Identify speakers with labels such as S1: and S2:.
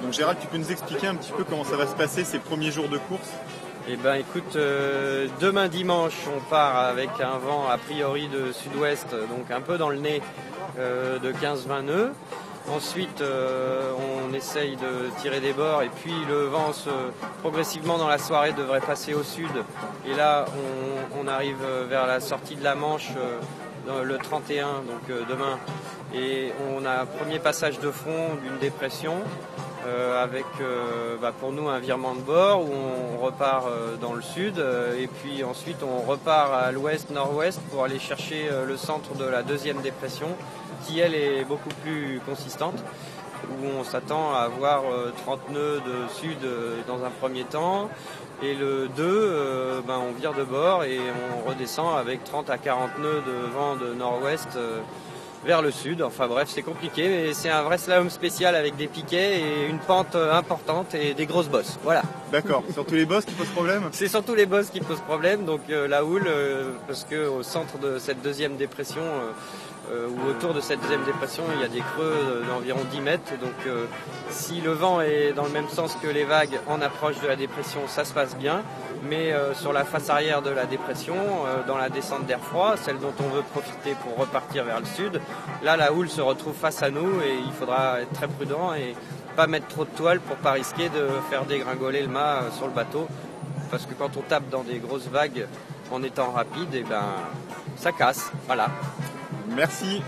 S1: Donc Gérald, tu peux nous expliquer un petit peu comment ça va se passer ces premiers jours de course?
S2: Eh ben écoute, demain dimanche, on part avec un vent a priori de sud-ouest, donc un peu dans le nez, de 15-20 nœuds. Ensuite, on essaye de tirer des bords et puis le vent progressivement dans la soirée devrait passer au sud. Et là, on arrive vers la sortie de la Manche le 31, donc demain. Et on a un premier passage de front d'une dépression avec pour nous un virement de bord où on repart dans le sud et puis ensuite on repart à l'ouest-nord-ouest pour aller chercher le centre de la deuxième dépression qui elle est beaucoup plus consistante où on s'attend à avoir 30 nœuds de sud dans un premier temps et le 2 on vire de bord et on redescend avec 30 à 40 nœuds de vent de nord-ouest vers le sud. Enfin bref, c'est compliqué, mais c'est un vrai slalom spécial avec des piquets et une pente importante et des grosses bosses. Voilà.
S1: D'accord. Surtout les bosses qui posent problème?
S2: C'est surtout les bosses qui posent problème. Donc la houle, parce qu'au centre de cette deuxième dépression, ou autour de cette deuxième dépression, il y a des creux d'environ 10 mètres. Donc si le vent est dans le même sens que les vagues en approche de la dépression, ça se passe bien. Mais sur la face arrière de la dépression, dans la descente d'air froid, celle dont on veut profiter pour repartir vers le sud, là la houle se retrouve face à nous et il faudra être très prudent et pas mettre trop de toile pour pas risquer de faire dégringoler le mât sur le bateau. Parce que quand on tape dans des grosses vagues en étant rapide, ça casse. Voilà.
S1: Merci.